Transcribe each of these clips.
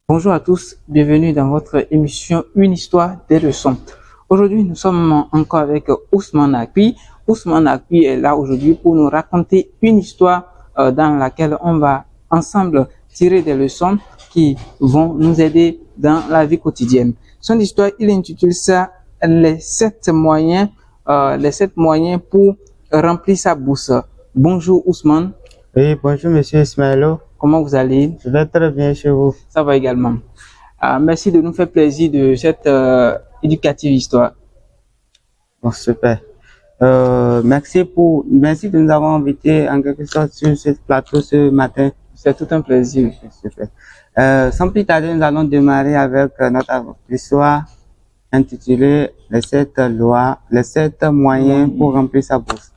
Bonjour à tous, bienvenue dans votre émission Une histoire des leçons. Aujourd'hui, nous sommes encore avec Ousmane Akpi. Ousmane Akpi est là aujourd'hui pour nous raconter une histoire dans laquelle on va ensemble tirer des leçons qui vont nous aider dans la vie quotidienne. Son histoire, il intitule ça les 7 moyens pour remplir sa bourse. Bonjour Ousmane. Oui, bonjour Monsieur Ismaëlo. Comment vous allez? Je vais très bien chez vous. Ça va également. Merci de nous faire plaisir de cette éducative histoire. Bon, super. Merci de nous avoir invités en quelque sorte sur ce plateau ce matin. C'est tout un plaisir. Super. Sans plus tarder, nous allons démarrer avec notre histoire intitulée les 7 moyens pour remplir sa bourse.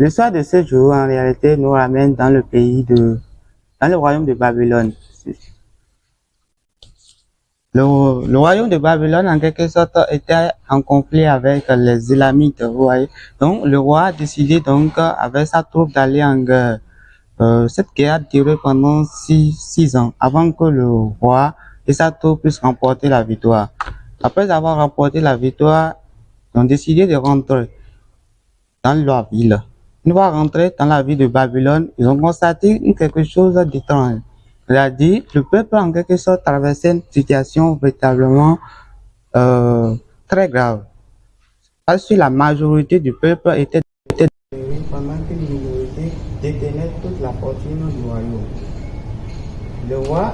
L'histoire de ce jour, en réalité, nous ramène dans le royaume de Babylone. Le royaume de Babylone, en quelque sorte, était en conflit avec les Élamites, vous voyez. Donc, le roi a décidé, avec sa troupe, d'aller en guerre. Cette guerre a duré pendant 6 ans, avant que le roi et sa troupe puissent remporter la victoire. Après avoir remporté la victoire, ils ont décidé de rentrer dans leur ville. Une fois rentrés dans la ville de Babylone, ils ont constaté quelque chose d'étrange. C'est-à-dire, le peuple en quelque sorte traversait une situation véritablement très grave. Parce que la majorité du peuple était pendant que la minorité détenait toute la fortune du royaume. Le roi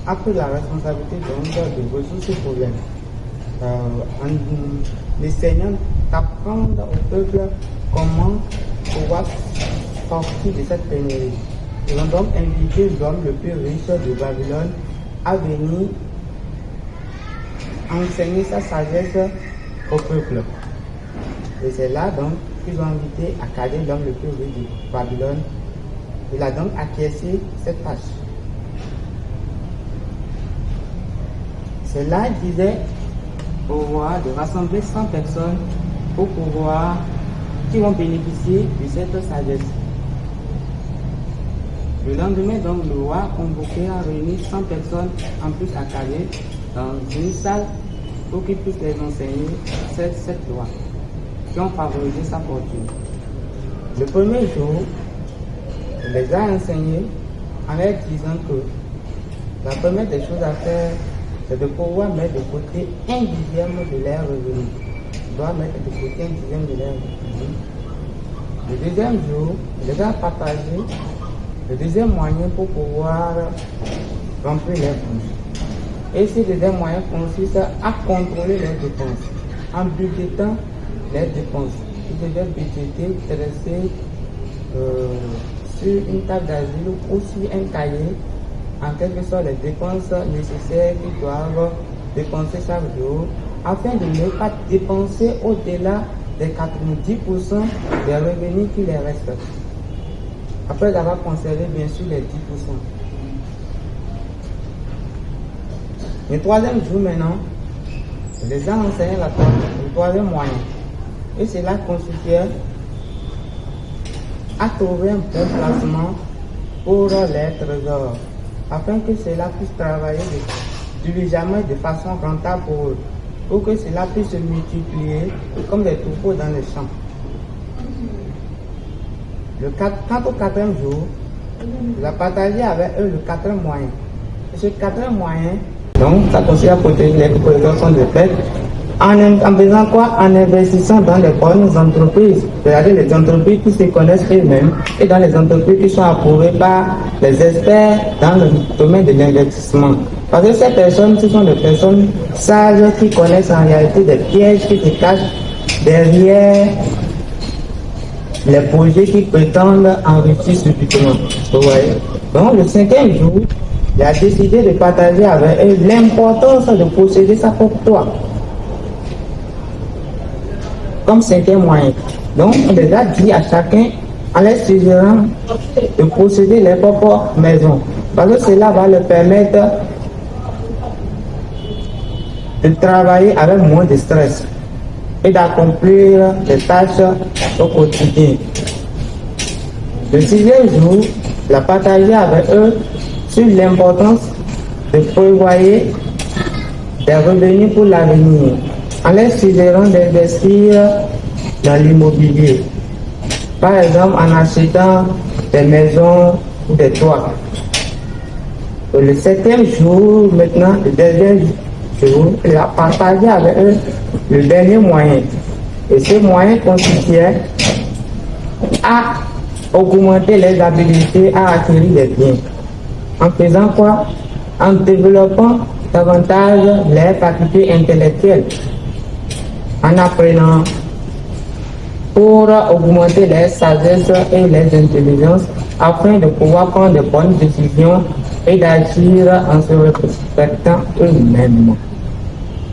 a pris la responsabilité de résoudre ce problème. En essayant d'apprendre au peuple comment pouvoir sortir de cette pénurie. Ils ont donc invité l'homme le plus riche de Babylone à venir enseigner sa sagesse au peuple. Et c'est là donc qu'ils ont invité Akkad, l'homme le plus riche de Babylone. Il a donc acquiescé cette tâche. C'est là, il disait au roi de rassembler 100 personnes pour pouvoir qui vont bénéficier de cette sagesse. Le lendemain, donc, le roi convoqué a réuni 100 personnes en plus à Calais dans une salle pour qu'ils puissent les enseigner cette loi qui ont favorisé sa fortune. Le premier jour, il les a enseignés en leur disant que la première des choses à faire, c'est de pouvoir mettre de côté 1/10 de leur revenu. Doit mettre de côté 1/10 de leur revenu. Le deuxième jour, il les a partagé le deuxième moyen pour pouvoir remplir les bourses. Et ce deuxième moyen consiste à contrôler les dépenses. En budgétant les dépenses, ils devaient budgéter, dresser sur une table d'asile ou sur un cahier, en quelque sorte les dépenses nécessaires qu'ils doivent dépenser chaque jour, afin de ne pas dépenser au-delà des 90% des revenus qui les restent. Après avoir conservé bien sûr les 10%. Le troisième jour maintenant, les gens enseignaient le troisième moyen. Et cela consistait à trouver un bon placement pour les trésors, afin que cela puisse travailler diligemment de façon rentable pour eux, pour que cela puisse se multiplier comme des troupeaux dans les champs. Quant au 4e jour, il a partagé avec eux le 4e moyen. Et ce 4e moyen, donc, ça consiste à protéger les populations de pêche en faisant quoi? En investissant dans les bonnes entreprises, c'est-à-dire les entreprises qui se connaissent eux-mêmes et dans les entreprises qui sont approuvées par les experts dans le domaine de l'investissement. Parce que ces personnes, ce sont des personnes sages qui connaissent en réalité des pièges qui se cachent derrière les projets qui prétendent enrichir subitement. Vous voyez? Donc, le 5e jour, il a décidé de partager avec eux l'importance de posséder sa propre toit. Comme 5e moyen. Donc, on les a dit à chacun, en leur suggérant de posséder leur propre maison. Parce que cela va leur permettre de travailler avec moins de stress et d'accomplir des tâches au quotidien. Le 6e jour, il a partagé avec eux sur l'importance de prévoir des revenus pour l'avenir en les suggérant d'investir dans l'immobilier. Par exemple, en achetant des maisons ou des toits. Le 7e jour, maintenant, le dernier jour, il a partagé avec eux le dernier moyen. Et ce moyen consistait à augmenter les habilités à acquérir des biens. En faisant quoi? En développant davantage les facultés intellectuelles. En apprenant pour augmenter les sagesse et les intelligences afin de pouvoir prendre de bonnes décisions et d'agir en se respectant eux-mêmes.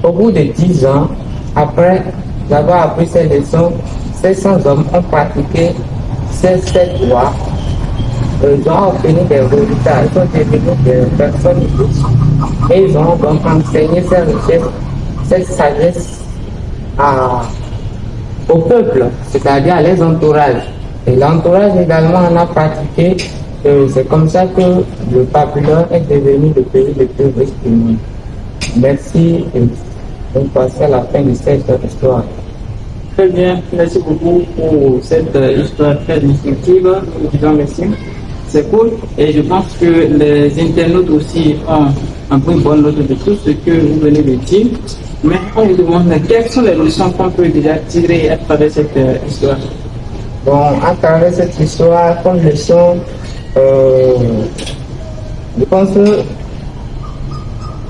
Au bout de 10 ans, après avoir appris ces leçons, 700 hommes ont pratiqué ces 7 lois. Ils ont obtenu des résultats, ils sont devenus des personnes riches et ils ont donc enseigné ces richesses, cette sagesse au peuple, c'est-à-dire à les entourages. Et l'entourage également en a pratiqué. C'est comme ça que le Babylone est devenu le pays le plus riche du monde. Merci et on passe à la fin de cette histoire. Très bien, merci beaucoup pour cette histoire très instructive. Disons merci. C'est cool et je pense que les internautes aussi ont pris une bonne note de tout ce que vous venez de dire. Mais on vous demande quelles sont les leçons qu'on peut déjà tirer à travers cette histoire. Bon, à travers cette histoire, comme leçon, je pense que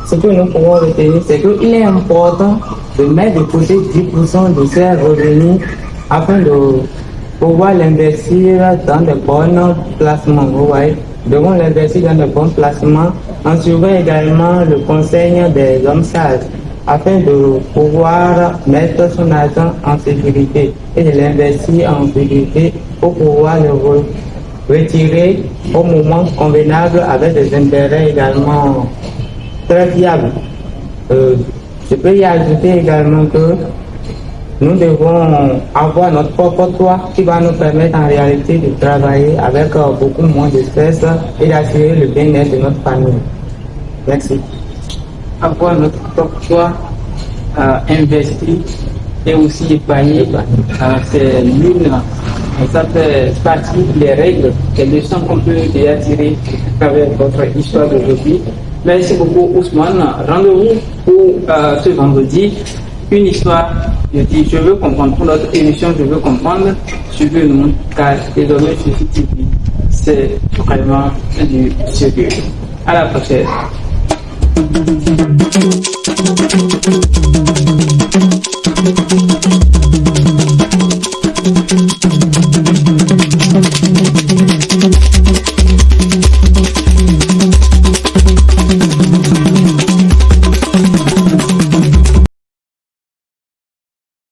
ce que nous pouvons retenir, c'est qu'il est important de mettre de côté 10% de ses revenus afin de pouvoir l'investir dans de bons placements. Vous voyez, nous devons l'investir dans de bons placements en suivant également le conseil des hommes sages afin de pouvoir mettre son argent en sécurité et de l'investir en sécurité pour pouvoir le retirer au moment convenable avec des intérêts également très fiables. Je peux y ajouter également que nous devons avoir notre propre toit qui va nous permettre en réalité de travailler avec beaucoup moins de stress et d'assurer le bien-être de notre famille. Merci. Avoir notre propre toit, investir et aussi épargner, c'est l'une, ça fait partie des règles, des leçons qu'on peut déjà tirer à travers votre histoire d'aujourd'hui. Merci beaucoup Ousmane. Rendez-vous pour ce vendredi, une histoire. Je dis, je veux comprendre pour notre émission, je veux comprendre. Suivez-nous, car désormais sur CTV, c'est vraiment du sérieux. À la prochaine.